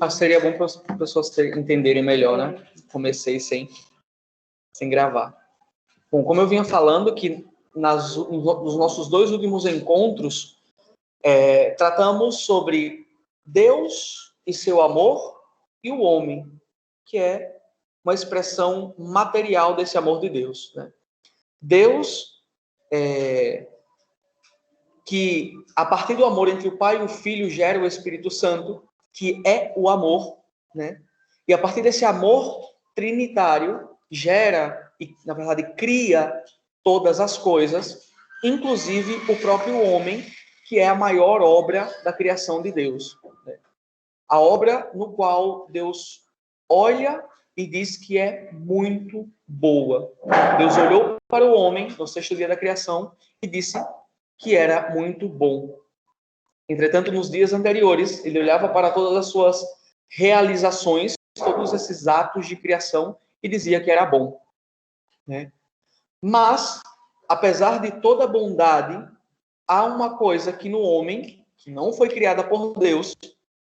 Seria bom para as pessoas entenderem melhor, né? Comecei sem gravar. Bom, como eu vinha falando, que nos nossos 2 últimos encontros, tratamos sobre Deus e seu amor e o homem, que é uma expressão material desse amor de Deus, né? Deus, que a partir do amor entre o Pai e o Filho gera o Espírito Santo, que é o amor, né? E a partir desse amor trinitário gera e, na verdade, cria todas as coisas, inclusive o próprio homem, que é a maior obra da criação de Deus, né? A obra no qual Deus olha e diz que é muito boa. Deus olhou para o homem no 6º dia da criação e disse que era muito bom. Entretanto, nos dias anteriores, ele olhava para todas as suas realizações, todos esses atos de criação, e dizia que era bom, né? Mas, apesar de toda a bondade, há uma coisa que no homem, que não foi criada por Deus,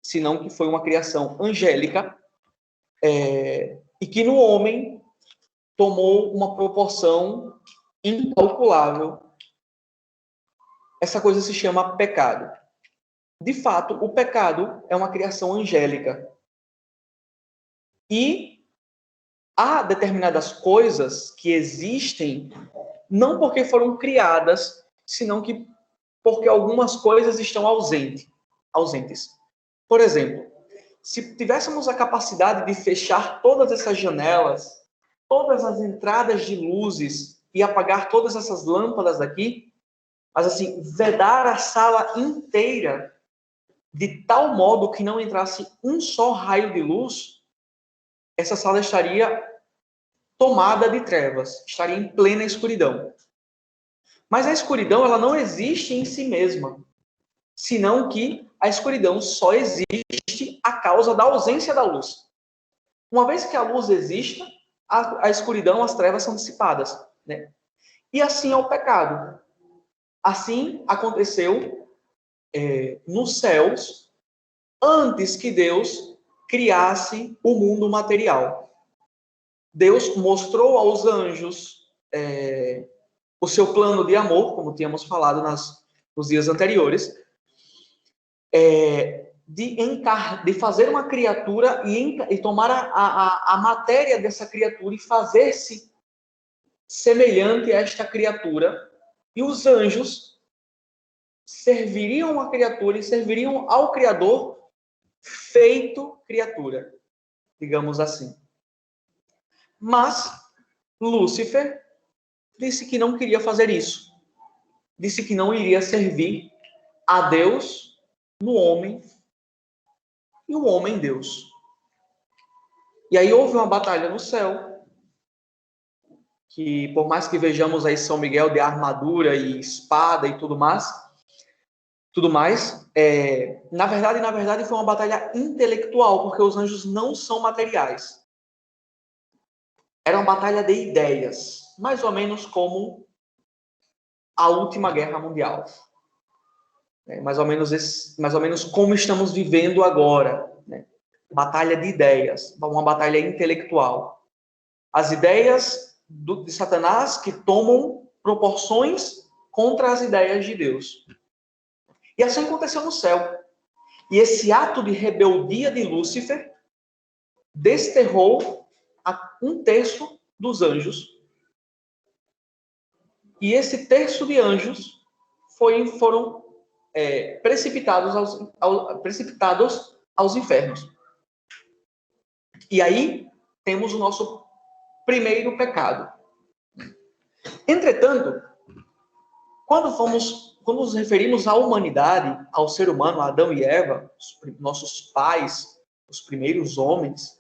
senão que foi uma criação angélica, e que no homem tomou uma proporção incalculável. Essa coisa se chama pecado. De fato, o pecado é uma criação angélica. E há determinadas coisas que existem não porque foram criadas, senão que porque algumas coisas estão ausentes. Por exemplo, se tivéssemos a capacidade de fechar todas essas janelas, todas as entradas de luzes e apagar todas essas lâmpadas aqui, mas assim, vedar a sala inteira de tal modo que não entrasse um só raio de luz, essa sala estaria tomada de trevas, estaria em plena escuridão. Mas a escuridão, ela não existe em si mesma, senão que a escuridão só existe a causa da ausência da luz. Uma vez que a luz existe, a escuridão, as trevas são dissipadas, né? E assim é o pecado. Assim aconteceu nos céus, antes que Deus criasse o mundo material. Deus mostrou aos anjos o seu plano de amor, como tínhamos falado nos dias anteriores, de fazer uma criatura e tomar a matéria dessa criatura e fazer-se semelhante a esta criatura. E os anjos serviriam a criatura e serviriam ao Criador feito criatura, digamos assim. Mas Lúcifer disse que não queria fazer isso. Disse que não iria servir a Deus no homem e o homem Deus. E aí houve uma batalha no céu, que por mais que vejamos aí São Miguel de armadura e espada e tudo mais, na verdade foi uma batalha intelectual, porque os anjos não são materiais. Era uma batalha de ideias, mais ou menos como a última guerra mundial. Mais ou menos como estamos vivendo agora, né? Batalha de ideias, uma batalha intelectual. As ideias de Satanás que tomam proporções contra as ideias de Deus. E assim aconteceu no céu. E esse ato de rebeldia de Lúcifer desterrou a 1/3 dos anjos. E esse terço de anjos foram precipitados aos infernos. E aí temos o nosso primeiro pecado. Entretanto, quando nos referimos à humanidade, ao ser humano, a Adão e Eva, nossos pais, os primeiros homens,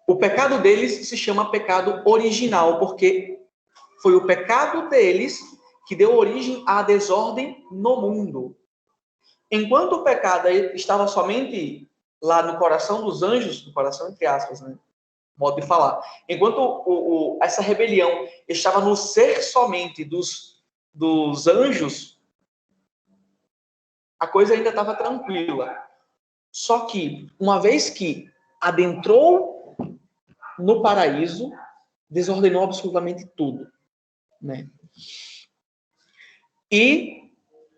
o pecado deles se chama pecado original, porque foi o pecado deles que deu origem à desordem no mundo. Enquanto o pecado estava somente lá no coração dos anjos, no coração entre aspas, né? modo de falar. Enquanto essa rebelião estava no ser somente dos anjos, a coisa ainda estava tranquila. Só que, uma vez que adentrou no paraíso, desordenou absolutamente tudo, né? E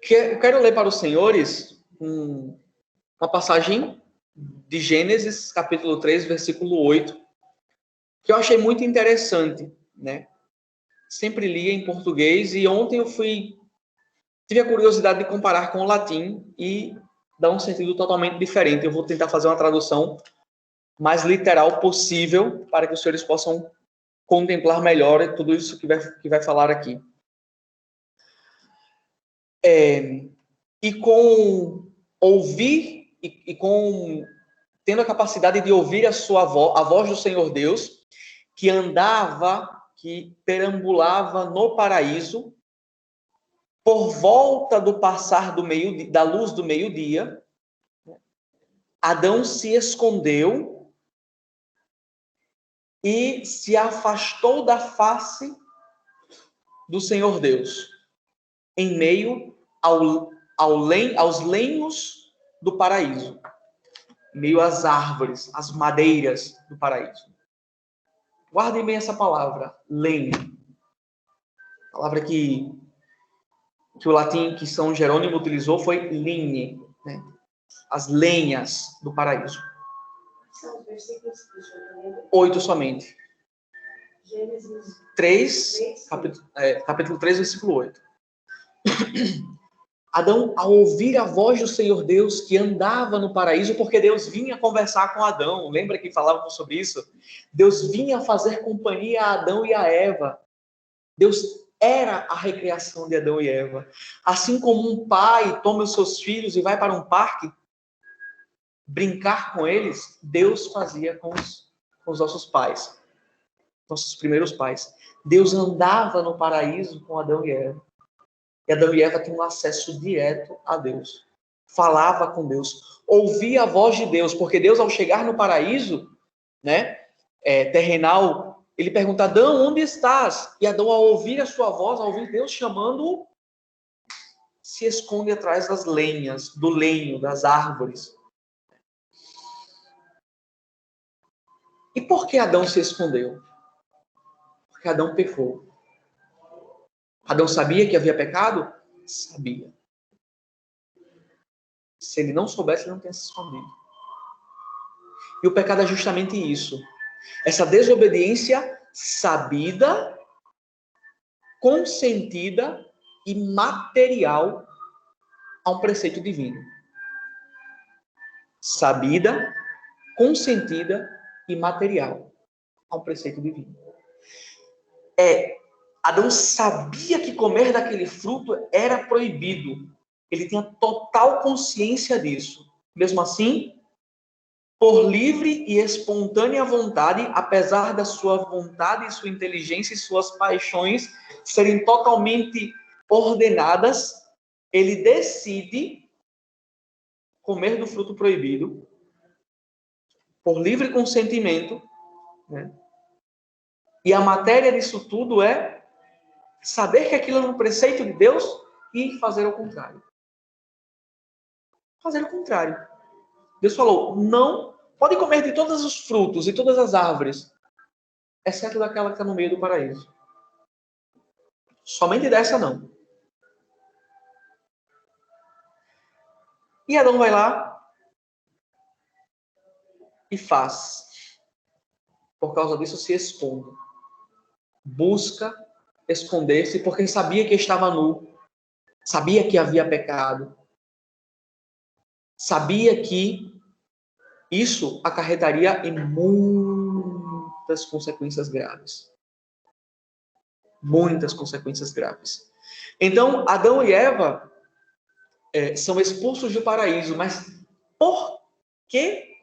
eu quero ler para os senhores uma passagem de Gênesis, capítulo 3, versículo 8, que eu achei muito interessante, né? Sempre lia em português e ontem tive a curiosidade de comparar com o latim e dar um sentido totalmente diferente. Eu vou tentar fazer uma tradução mais literal possível para que os senhores possam contemplar melhor tudo isso que vai falar aqui. E com ouvir e com tendo a capacidade de ouvir a voz do Senhor Deus, que andava, que perambulava no paraíso, por volta do passar da luz do meio-dia, Adão se escondeu e se afastou da face do Senhor Deus, em meio aos lenhos do paraíso, em meio às árvores, às madeiras do paraíso. Guardem bem essa palavra, lenho. A palavra que o latim que São Jerônimo utilizou foi ligne, né? As lenhas do paraíso. São os versículos que 8 somente. Gênesis 3, capítulo 3, versículo 8. Adão, ao ouvir a voz do Senhor Deus que andava no paraíso, porque Deus vinha conversar com Adão, lembra que falávamos sobre isso? Deus vinha fazer companhia a Adão e a Eva. Deus era a recriação de Adão e Eva. Assim como um pai toma os seus filhos e vai para um parque brincar com eles, Deus fazia com os nossos pais, nossos primeiros pais. Deus andava no paraíso com Adão e Eva. E Adão e Eva tinham acesso direto a Deus. Falava com Deus. Ouvia a voz de Deus. Porque Deus, ao chegar no paraíso, né, terrenal, ele pergunta, Adão, onde estás? E Adão, ao ouvir a sua voz, ao ouvir Deus chamando-o, se esconde atrás das lenhas, do lenho, das árvores. E por que Adão se escondeu? Porque Adão pecou. Adão sabia que havia pecado? Sabia. Se ele não soubesse, ele não tinha se escondido. E o pecado é justamente isso. Essa desobediência sabida, consentida e material a um preceito divino. Sabida, consentida e material a um preceito divino. Adão sabia que comer daquele fruto era proibido. Ele tinha total consciência disso. Mesmo assim, por livre e espontânea vontade, apesar da sua vontade, sua inteligência e suas paixões serem totalmente ordenadas, ele decide comer do fruto proibido, por livre consentimento, né? E a matéria disso tudo é saber que aquilo é um preceito de Deus e fazer o contrário. Fazer o contrário. Deus falou, não, pode comer de todos os frutos e todas as árvores, exceto daquela que está no meio do paraíso. Somente dessa não. E Adão vai lá e faz. Por causa disso se esconde. Busca esconder-se porque sabia que estava nu. Sabia que havia pecado. Sabia que isso acarretaria em muitas consequências graves. Muitas consequências graves. Então, Adão e Eva são expulsos do paraíso, mas por que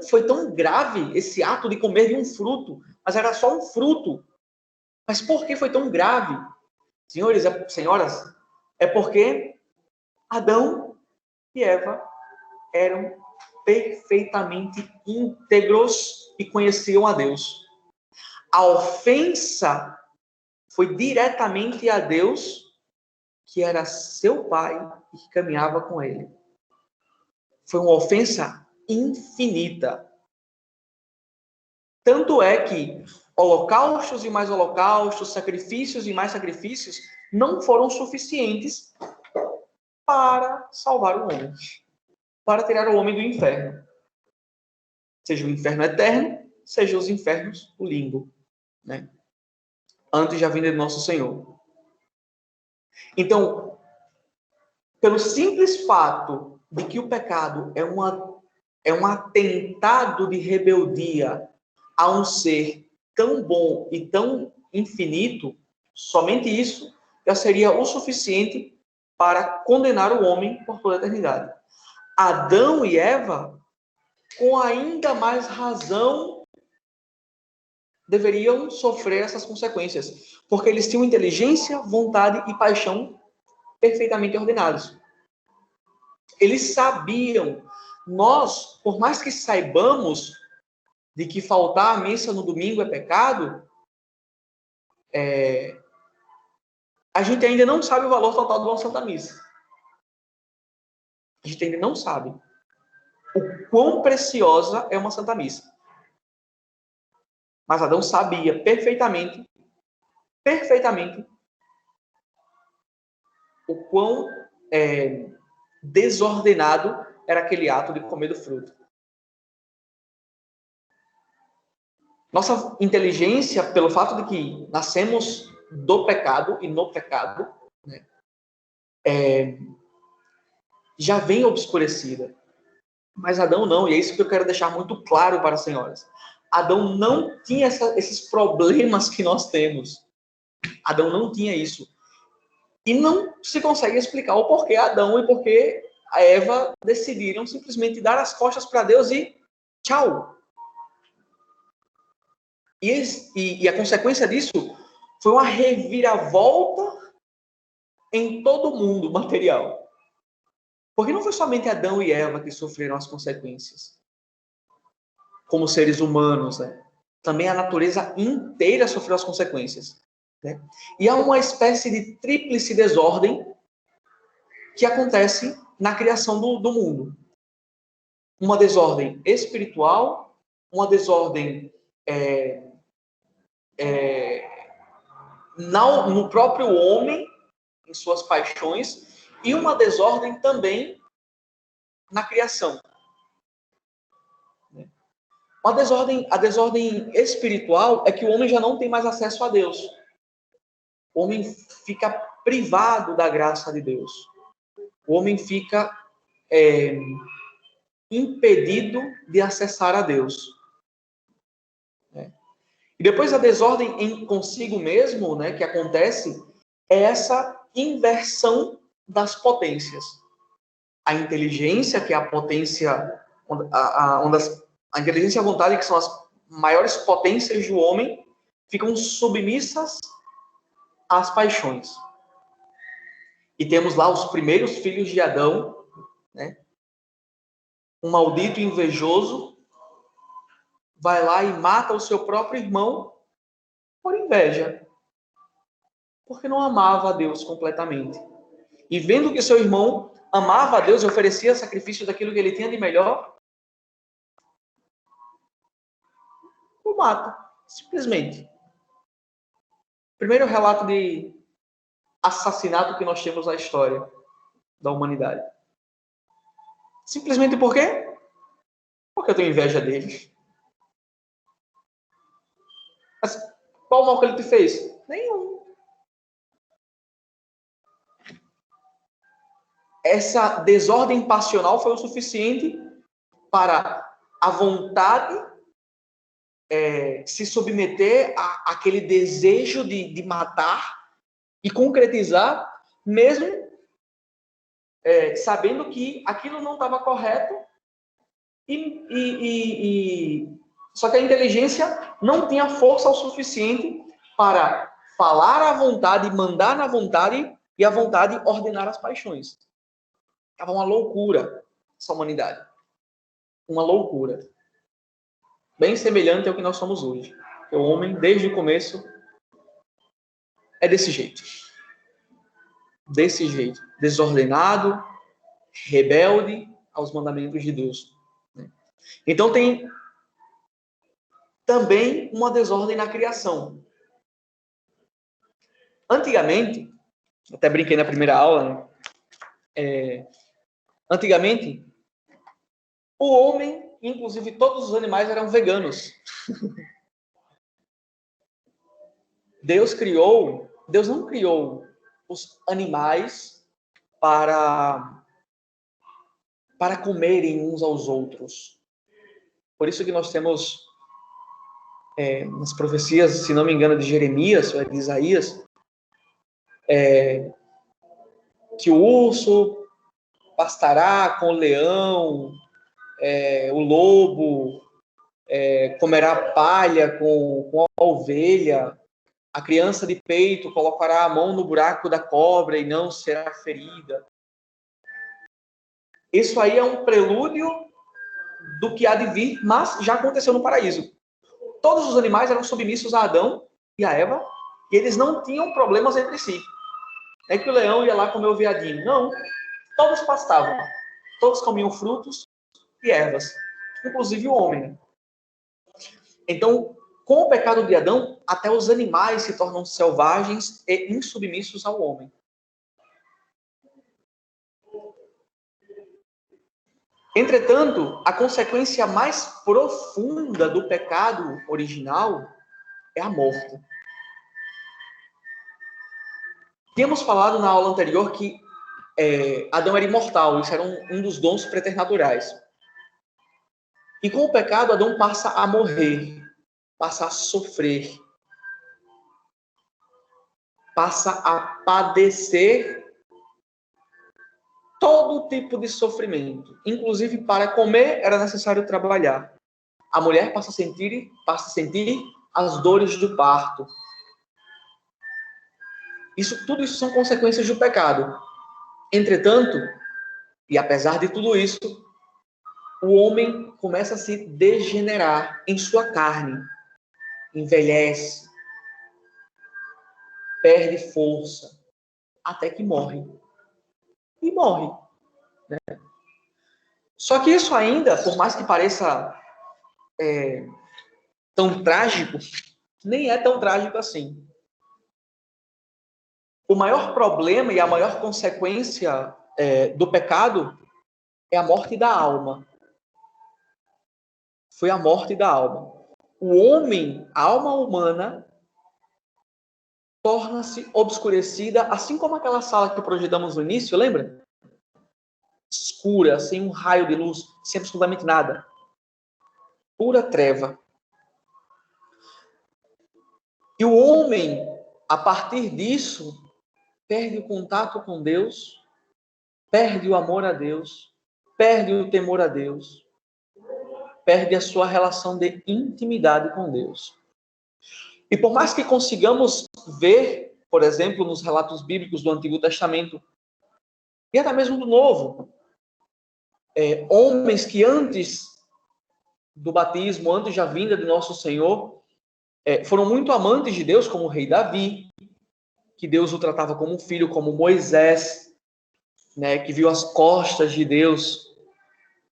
foi tão grave esse ato de comer de um fruto? Mas era só um fruto. Mas por que foi tão grave? Senhores e senhoras, é porque Adão e Eva eram perfeitamente íntegros e conheciam a Deus. A ofensa foi diretamente a Deus, que era seu pai e que caminhava com ele. Foi uma ofensa infinita. Tanto é que holocaustos e mais holocaustos, sacrifícios e mais sacrifícios não foram suficientes para salvar o homem, para tirar o homem do inferno. Seja o inferno eterno, seja os infernos, o limbo, né? Antes da vinda de nosso Senhor. Então, pelo simples fato de que o pecado é um atentado de rebeldia a um ser tão bom e tão infinito, somente isso já seria o suficiente para condenar o homem por toda a eternidade. Adão e Eva, com ainda mais razão, deveriam sofrer essas consequências, porque eles tinham inteligência, vontade e paixão perfeitamente ordenados. Eles sabiam. Nós, por mais que saibamos de que faltar a missa no domingo é pecado, a gente ainda não sabe o valor total de uma Santa Missa. A gente ainda não sabe o quão preciosa é uma Santa Missa. Mas Adão sabia perfeitamente, o quão desordenado era aquele ato de comer do fruto. Nossa inteligência, pelo fato de que nascemos do pecado e no pecado, né, já vem obscurecida. Mas Adão não, e é isso que eu quero deixar muito claro para as senhoras. Adão não tinha esses problemas que nós temos. Adão não tinha isso. E não se consegue explicar o porquê Adão e porquê a Eva decidiram simplesmente dar as costas para Deus e tchau. E a consequência disso foi uma reviravolta em todo o mundo material. Porque não foi somente Adão e Eva que sofreram as consequências, como seres humanos, né? Também a natureza inteira sofreu as consequências, né? E há uma espécie de tríplice desordem que acontece na criação do mundo. Uma desordem espiritual, uma desordem no próprio homem, em suas paixões, e uma desordem também na criação. A desordem espiritual é que o homem já não tem mais acesso a Deus. O homem fica privado da graça de Deus. O homem fica impedido de acessar a Deus. E depois a desordem em consigo mesmo, né, que acontece, é essa inversão das potências. A inteligência, que é a potência, a inteligência e a vontade, que são as maiores potências do homem, ficam submissas às paixões. E temos lá os primeiros filhos de Adão, né? Um maldito invejoso vai lá e mata o seu próprio irmão por inveja, porque não amava a Deus completamente. E vendo que seu irmão amava a Deus e oferecia sacrifício daquilo que ele tinha de melhor, o mata, simplesmente. Primeiro relato de assassinato que nós temos na história da humanidade. Simplesmente por quê? Porque eu tenho inveja dele. Mas qual mal que ele te fez? Nenhum. Essa desordem passional foi o suficiente para a vontade se submeter àquele desejo de matar e concretizar, mesmo sabendo que aquilo não estava correto, só que a inteligência não tinha força o suficiente para falar à vontade, mandar na vontade, e a vontade ordenar as paixões. Estava uma loucura essa humanidade. uma loucura. Bem semelhante ao que nós somos hoje. O homem, desde o começo, é desse jeito. Desse jeito. Desordenado, rebelde aos mandamentos de Deus. Então tem também uma desordem na criação. Antigamente, até brinquei na primeira aula, né? Antigamente, o homem, inclusive todos os animais, eram veganos. Deus não criou os animais para comerem uns aos outros. Por isso que nós temos nas profecias, se não me engano, de Jeremias, ou de Isaías, que o urso pastará com o leão, o lobo comerá palha com a ovelha, a criança de peito colocará a mão no buraco da cobra e não será ferida. Isso aí é um prelúdio do que há de vir, mas já aconteceu no paraíso. Todos os animais eram submissos a Adão e a Eva, e eles não tinham problemas entre si. É que o leão ia lá comer o veadinho. Não, todos pastavam. Todos comiam frutos e ervas, inclusive o homem. Então, com o pecado de Adão, até os animais se tornam selvagens e insubmissos ao homem. Entretanto, a consequência mais profunda do pecado original é a morte. Tínhamos falado na aula anterior que Adão era imortal, isso era um dos dons preternaturais. E com o pecado, Adão passa a morrer, passa a sofrer, passa a padecer todo tipo de sofrimento. Inclusive, para comer, era necessário trabalhar. A mulher passa a sentir as dores do parto. Tudo isso são consequências do pecado. Entretanto, e apesar de tudo isso, o homem começa a se degenerar em sua carne, envelhece, perde força, até que morre. E morre. Né? Só que isso ainda, por mais que pareça tão trágico, nem é tão trágico assim. O maior problema e a maior consequência do pecado é a morte da alma. Foi a morte da alma. O homem, a alma humana, torna-se obscurecida, assim como aquela sala que projetamos no início, lembra? Escura, sem um raio de luz, sem absolutamente nada. Pura treva. E o homem, a partir disso, perde o contato com Deus, perde o amor a Deus, perde o temor a Deus, perde a sua relação de intimidade com Deus. E por mais que consigamos ver, por exemplo, nos relatos bíblicos do Antigo Testamento, e até mesmo do Novo, homens que antes do batismo, antes da vinda de nosso Senhor, foram muito amantes de Deus, como o rei Davi, que Deus o tratava como um filho, como Moisés, né, que viu as costas de Deus,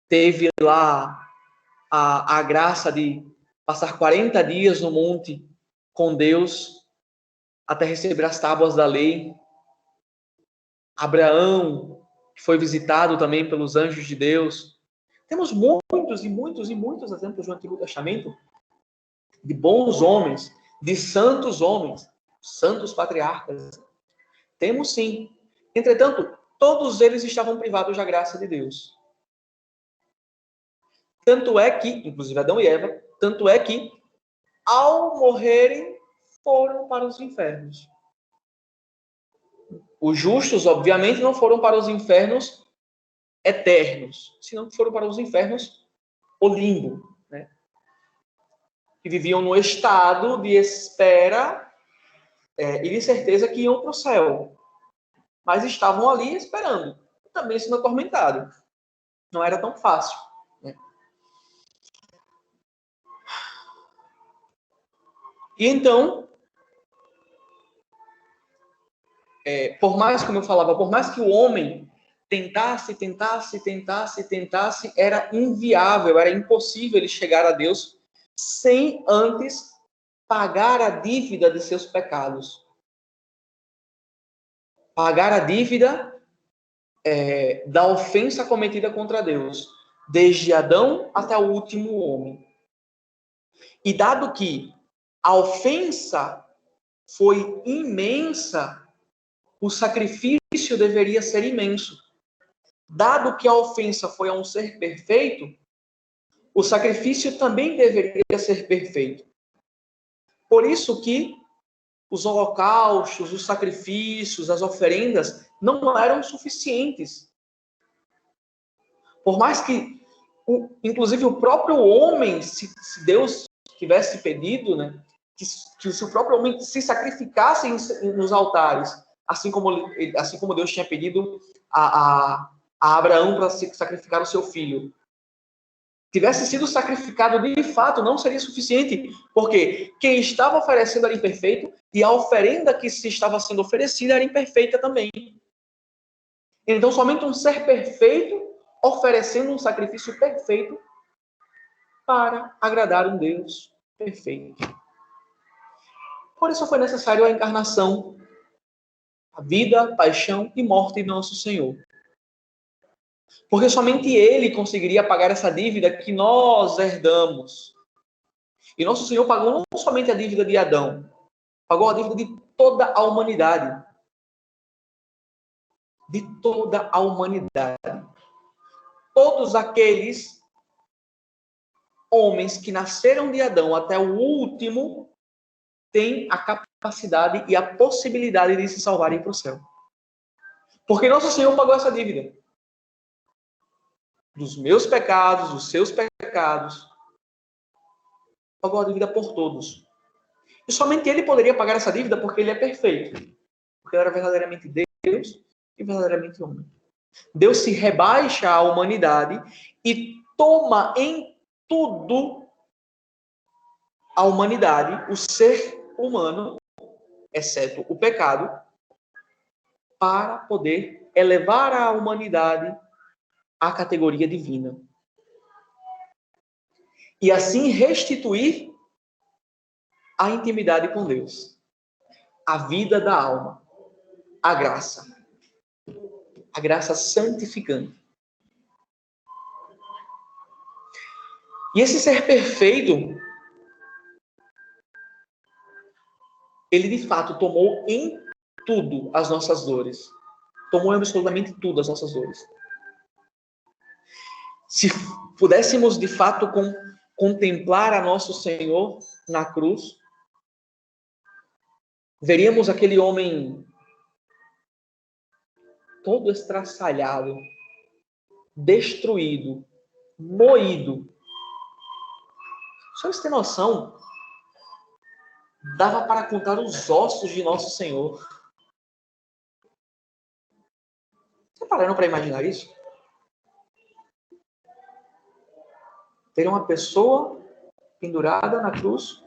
teve lá a graça de passar 40 dias no monte com Deus, até receber as tábuas da lei. Abraão, que foi visitado também pelos anjos de Deus. Temos muitos e muitos e muitos exemplos do Antigo Testamento de bons homens, de santos homens, santos patriarcas. Temos sim. Entretanto, todos eles estavam privados da graça de Deus. Tanto é que, inclusive Adão e Eva, tanto é que, ao morrerem, foram para os infernos. Os justos, obviamente, não foram para os infernos eternos, senão que foram para os infernos, o limbo, né? Que viviam no estado de espera e de certeza que iam para o céu. Mas estavam ali esperando, também sendo atormentados. Não era tão fácil. Né? E então, por mais, como eu falava, por mais que o homem tentasse, era inviável, era impossível ele chegar a Deus sem antes pagar a dívida de seus pecados. Pagar a dívida da ofensa cometida contra Deus, desde Adão até o último homem. E dado que a ofensa foi imensa, o sacrifício deveria ser imenso. Dado que a ofensa foi a um ser perfeito, o sacrifício também deveria ser perfeito. Por isso que os holocaustos, os sacrifícios, as oferendas não eram suficientes. Por mais que, inclusive, o próprio homem, se Deus tivesse pedido, né, que se o próprio homem se sacrificasse nos altares, assim como Deus tinha pedido a Abraão para sacrificar o seu filho, tivesse sido sacrificado de fato, não seria suficiente, porque quem estava oferecendo era imperfeito e a oferenda que se estava sendo oferecida era imperfeita também. Então, somente um ser perfeito oferecendo um sacrifício perfeito para agradar um Deus perfeito. Por isso foi necessário a encarnação, a vida, paixão e morte de nosso Senhor. Porque somente Ele conseguiria pagar essa dívida que nós herdamos. E nosso Senhor pagou não somente a dívida de Adão, pagou a dívida de toda a humanidade. De toda a humanidade. Todos aqueles homens que nasceram de Adão até o último têm a capacidade e a possibilidade de se salvarem para o céu. Porque nosso Senhor pagou essa dívida. Dos meus pecados, dos seus pecados. Pagou a dívida por todos. E somente Ele poderia pagar essa dívida porque Ele é perfeito. Porque Ele era verdadeiramente Deus e verdadeiramente homem. Deus se rebaixa à humanidade e toma em tudo a humanidade, o ser humano, exceto o pecado, para poder elevar a humanidade à categoria divina. E assim restituir a intimidade com Deus, a vida da alma, a graça santificante. E esse ser perfeito, ele de fato tomou em tudo as nossas dores. Tomou absolutamente tudo as nossas dores. Se pudéssemos de fato contemplar a nosso Senhor na cruz, veríamos aquele homem todo estraçalhado, destruído, moído. Só você ter noção, dava para contar os ossos de nosso Senhor. Você parando para imaginar isso? Ter uma pessoa pendurada na cruz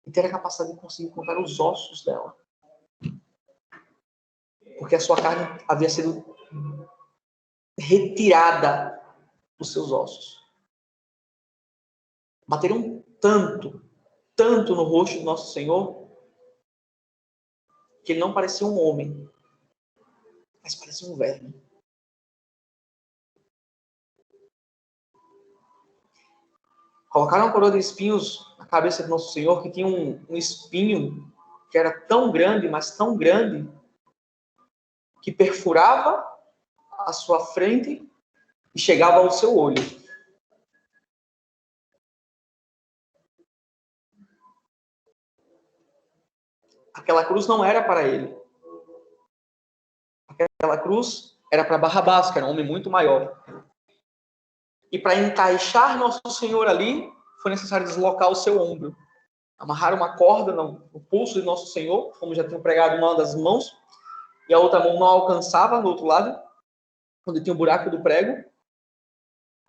e ter a capacidade de conseguir contar os ossos dela. Porque a sua carne havia sido retirada dos seus ossos. Bateram tanto no rosto do nosso Senhor, que ele não parecia um homem, mas parecia um verme. Colocaram uma coroa de espinhos na cabeça do nosso Senhor, que tinha um espinho que era tão grande, mas tão grande, que perfurava a sua frente e chegava ao seu olho. Aquela cruz não era para ele. Aquela cruz era para Barrabás, que era um homem muito maior. E para encaixar nosso Senhor ali, foi necessário deslocar o seu ombro. Amarrar uma corda no pulso de nosso Senhor, como já tinham pregado uma das mãos, e a outra mão não alcançava no outro lado, onde tinha o buraco do prego.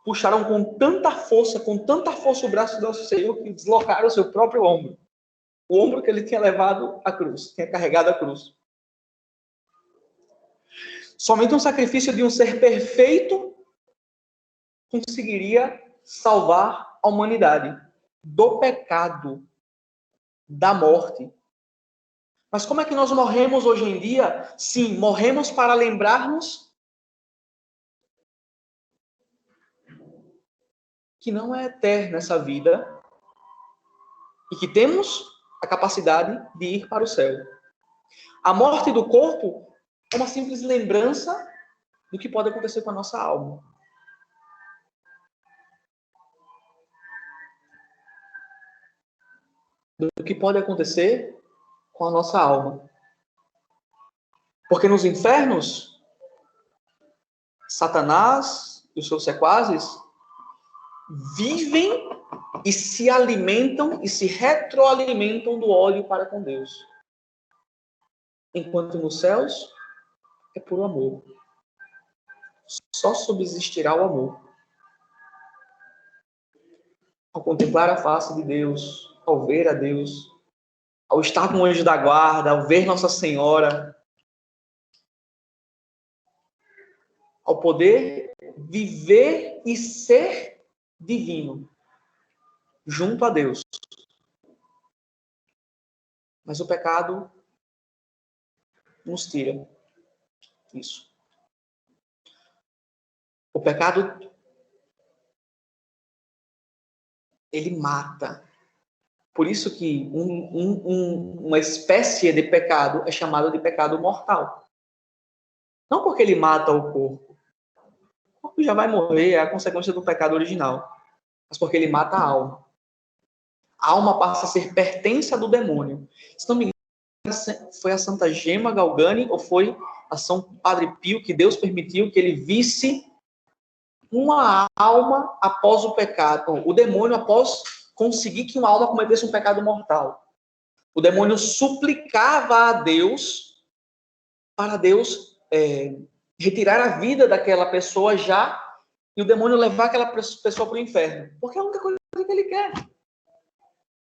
puxaram com tanta força o braço do nosso Senhor, que deslocaram o seu próprio ombro. O ombro que ele tinha levado à cruz, tinha carregado a cruz. Somente um sacrifício de um ser perfeito conseguiria salvar a humanidade do pecado, da morte. Mas como é que nós morremos hoje em dia? Sim, morremos para lembrarmos que não é eterna essa vida e que temos a capacidade de ir para o céu. A morte do corpo é uma simples lembrança do que pode acontecer com a nossa alma. Do que pode acontecer com a nossa alma. Porque nos infernos, Satanás e os seus sequazes vivem e se alimentam e se retroalimentam do ódio para com Deus. Enquanto nos céus é puro amor. Só subsistirá o amor. Ao contemplar a face de Deus, ao ver a Deus, ao estar com o anjo da guarda, ao ver Nossa Senhora, ao poder viver e ser divino junto a Deus. Mas o pecado nos tira isso. O pecado, ele mata. Por isso que uma espécie de pecado é chamada de pecado mortal. Não porque ele mata o corpo. O corpo já vai morrer, é a consequência do pecado original. Mas porque ele mata a alma. A alma passa a ser pertença do demônio. Se não me engano, foi a Santa Gema Galgani ou foi a São Padre Pio que Deus permitiu que ele visse uma alma após o pecado. O demônio após conseguir que uma alma cometesse um pecado mortal. O demônio suplicava a Deus para Deus retirar a vida daquela pessoa já e o demônio levar aquela pessoa para o inferno. Porque é a única coisa que ele quer.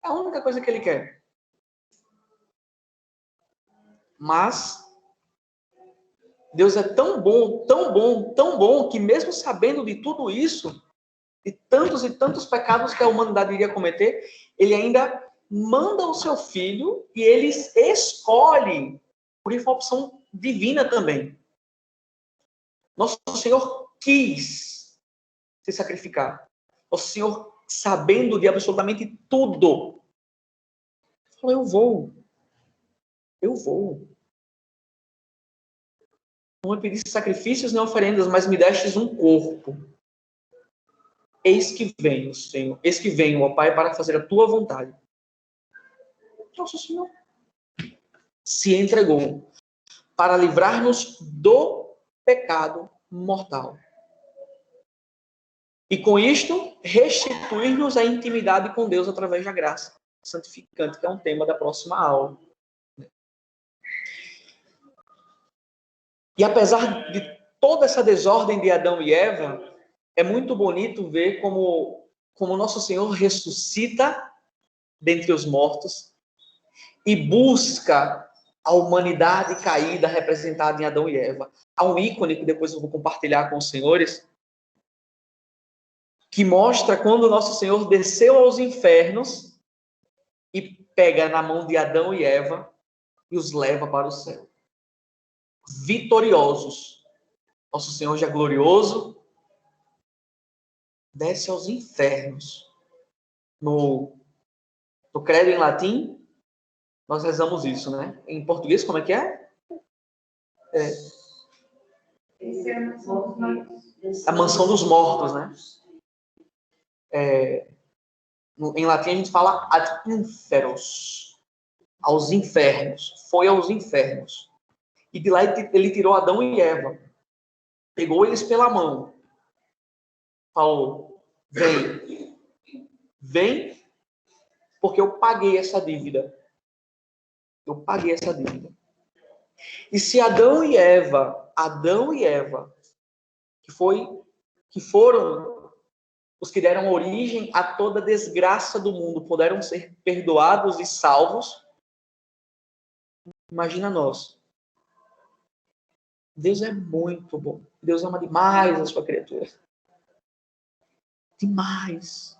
É a única coisa que ele quer. Mas Deus é tão bom, tão bom, tão bom, que mesmo sabendo de tudo isso, de tantos e tantos pecados que a humanidade iria cometer, ele ainda manda o seu filho e ele escolhe, por isso uma opção divina também. Nosso Senhor quis se sacrificar. Nosso Senhor, sabendo de absolutamente tudo, falou, eu vou. Não me pediste sacrifícios nem oferendas, mas me destes um corpo. Eis que venho, Senhor. Eis que venho, ó Pai, para fazer a tua vontade. Nosso Senhor se entregou para livrar-nos do pecado mortal. E com isto, restituir-nos a intimidade com Deus através da graça santificante, que é um tema da próxima aula. E apesar de toda essa desordem de Adão e Eva, é muito bonito ver como Nosso Senhor ressuscita dentre os mortos e busca a humanidade caída representada em Adão e Eva. Há um ícone que depois eu vou compartilhar com os senhores, que mostra quando Nosso Senhor desceu aos infernos e pega na mão de Adão e Eva e os leva para o céu. Vitoriosos. Nosso Senhor já glorioso desce aos infernos. No credo em latim, nós rezamos isso, né? Em português, como é que é? A mansão dos mortos, né? Em latim a gente fala ad inferos, aos infernos. Foi aos infernos. E de lá ele tirou Adão e Eva. Pegou eles pela mão. Falou, vem, porque eu paguei essa dívida. Eu paguei essa dívida. E se Adão e Eva, que foram os que deram origem a toda desgraça do mundo, puderam ser perdoados e salvos. Imagina nós. Deus é muito bom. Deus ama demais a sua criatura. Demais.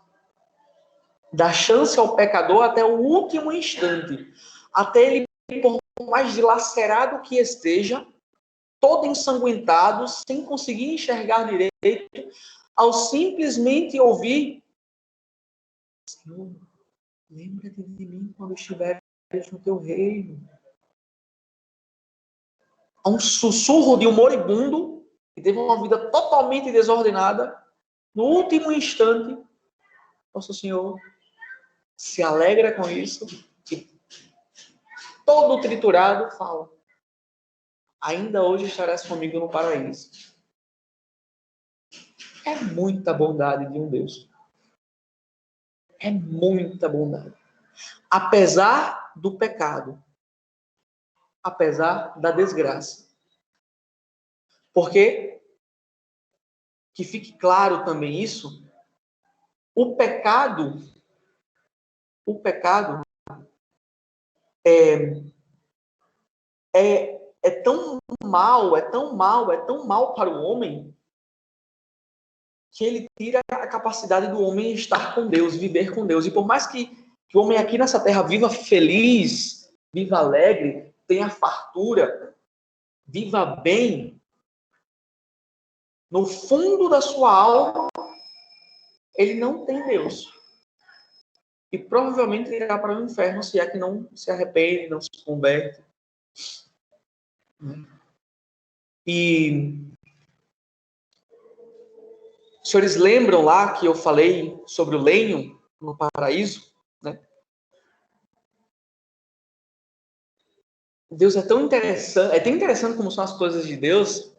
Dá chance ao pecador até o último instante. Até ele, por mais dilacerado que esteja, todo ensanguentado, sem conseguir enxergar direito, ao simplesmente ouvir: Senhor, lembra-te de mim quando estiveres no teu reino. Há um sussurro de um moribundo que teve uma vida totalmente desordenada. No último instante, nosso Senhor se alegra com isso e todo triturado fala: ainda hoje estarás comigo no paraíso. É muita bondade de um Deus. É muita bondade. Apesar do pecado. Apesar da desgraça. Porque, que fique claro também isso, o pecado é tão mal, é tão mal, é tão mal para o homem, que ele tira a capacidade do homem estar com Deus, viver com Deus. E por mais que o homem aqui nessa terra viva feliz, viva alegre, tenha fartura, viva bem, no fundo da sua alma, ele não tem Deus. E provavelmente irá para o inferno se é que não se arrepende, não se converte. E os senhores lembram lá que eu falei sobre o lenho no paraíso? Né? Deus é tão interessante como são as coisas de Deus,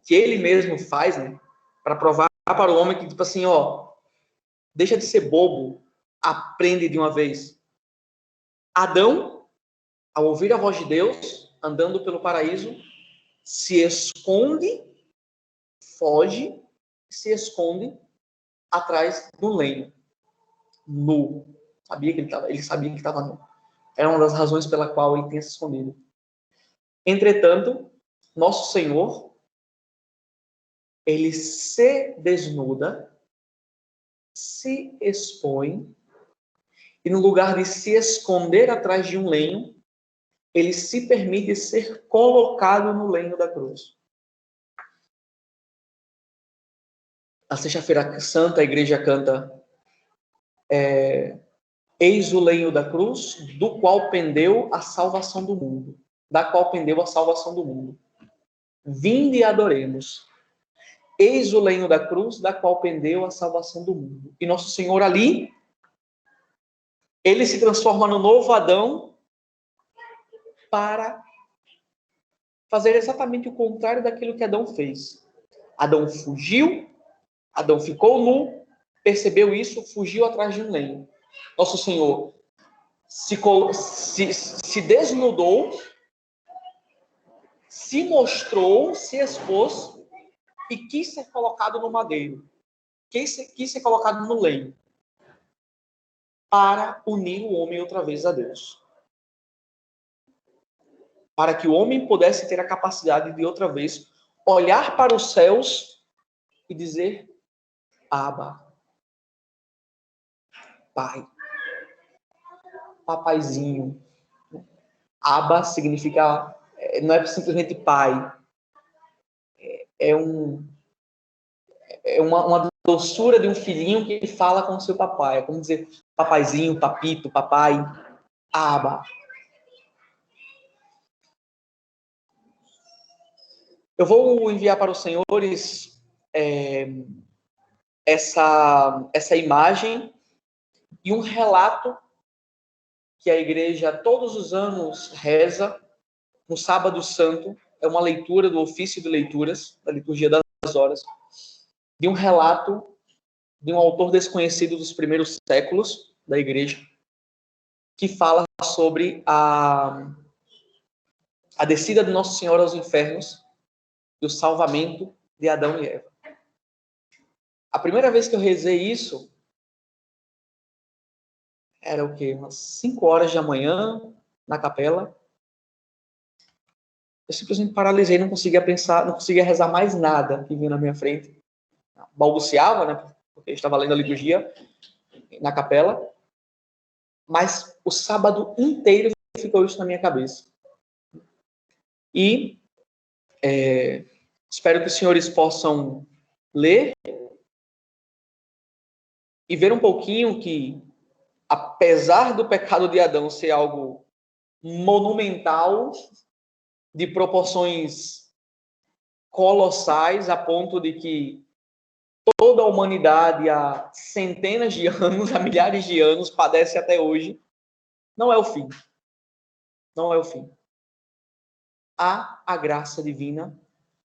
que ele mesmo faz, né? Para provar para o homem que, tipo assim, ó, deixa de ser bobo, aprende de uma vez. Adão, ao ouvir a voz de Deus, andando pelo paraíso, se esconde, foge, se esconde atrás do lenho, nu. Ele sabia que estava nu. Era uma das razões pela qual ele tinha se escondido. Entretanto, nosso Senhor, ele se desnuda, se expõe, e no lugar de se esconder atrás de um lenho, ele se permite ser colocado no lenho da cruz. Na Sexta-feira Santa, a igreja canta: eis o lenho da cruz, do qual pendeu a salvação do mundo. Da qual pendeu a salvação do mundo. Vinde e adoremos. Eis o lenho da cruz, da qual pendeu a salvação do mundo. E nosso Senhor ali, ele se transforma no novo Adão para fazer exatamente o contrário daquilo que Adão fez. Adão fugiu, Adão ficou nu, percebeu isso, fugiu atrás de um lenho. Nosso Senhor se desnudou, se mostrou, se expôs e quis ser colocado no madeiro. Quis ser colocado no lenho. Para unir o homem outra vez a Deus. Para que o homem pudesse ter a capacidade de outra vez olhar para os céus e dizer: Abba, Pai, papaizinho. Abba significa, não é simplesmente pai, é uma doçura de um filhinho que ele fala com o seu papai. É como dizer papaizinho, papito, papai, Abba. Eu vou enviar para os senhores essa imagem e um relato que a igreja todos os anos reza no Sábado Santo. É uma leitura do ofício de leituras, da liturgia das horas, de um relato de um autor desconhecido dos primeiros séculos da igreja, que fala sobre a descida de Nosso Senhor aos infernos e o salvamento de Adão e Eva. A primeira vez que eu rezei isso, era o quê? Umas 5 horas da manhã, na capela. Eu simplesmente paralisei, não conseguia pensar, não conseguia rezar mais nada que vinha na minha frente. Balbuciava, né? Porque eu estava lendo a liturgia na capela. Mas o sábado inteiro ficou isso na minha cabeça. E espero que os senhores possam ler e ver um pouquinho que, apesar do pecado de Adão ser algo monumental, de proporções colossais, a ponto de que toda a humanidade há centenas de anos, há milhares de anos, padece até hoje, não é o fim. Não é o fim. Há a graça divina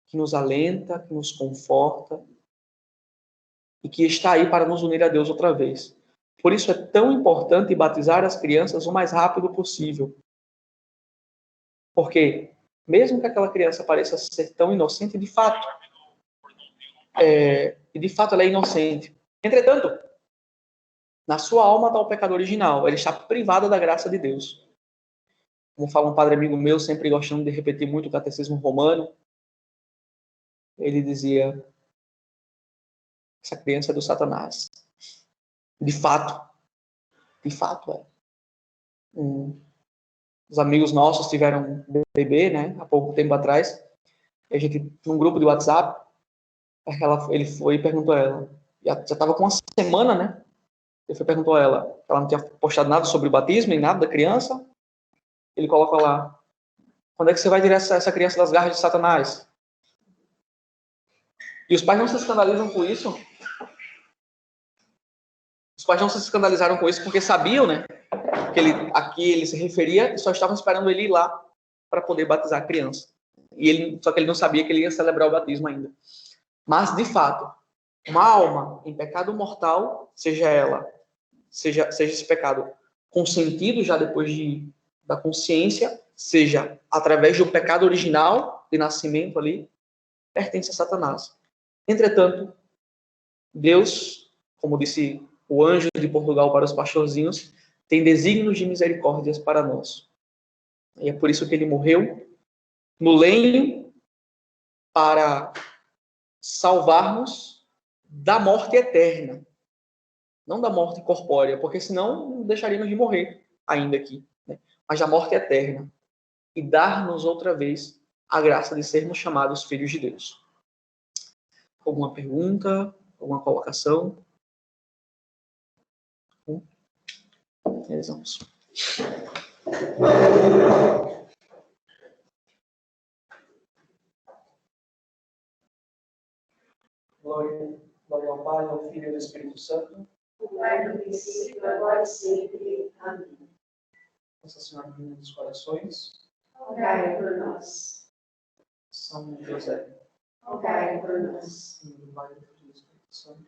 que nos alenta, que nos conforta e que está aí para nos unir a Deus outra vez. Por isso é tão importante batizar as crianças o mais rápido possível. Porque, mesmo que aquela criança pareça ser tão inocente, de fato, ela é inocente. Entretanto, na sua alma está o pecado original. Ela está privada da graça de Deus. Como fala um padre amigo meu, sempre gostando de repetir muito o catecismo romano, ele dizia: essa criança é do Satanás. De fato é. Os amigos nossos tiveram um bebê, né, há pouco tempo atrás. E a gente, num grupo de WhatsApp, ele foi e perguntou a ela. Já estava com uma semana, né? Ele foi e perguntou a ela. Ela não tinha postado nada sobre o batismo, nem nada da criança. Ele coloca lá: quando é que você vai tirar essa criança das garras de Satanás? E os pais não se escandalizam com isso. Os pais não se escandalizaram com isso porque sabiam, né? Que aqui ele se referia e só estavam esperando ele ir lá para poder batizar a criança. Só que ele não sabia que ele ia celebrar o batismo ainda. Mas, de fato, uma alma em pecado mortal, seja esse pecado consentido já depois da consciência, seja através do pecado original de nascimento ali, pertence a Satanás. Entretanto, Deus, como disse o anjo de Portugal para os pastorzinhos, tem desígnios de misericórdias para nós. E é por isso que ele morreu no lenho para salvar-nos da morte eterna, não da morte corpórea, porque senão deixaríamos de morrer ainda aqui, né? Mas da morte eterna, e dar-nos outra vez a graça de sermos chamados filhos de Deus. Alguma pergunta? Alguma colocação? Vamos. Glória ao Pai, ao Filho e ao Espírito Santo. O Pai no princípio, agora e sempre. Amém. Nossa Senhora Divina dos Corações, Rogai por nós. São José, Rogai por nós. em nome do Pai, do Filho e do Espírito Santo.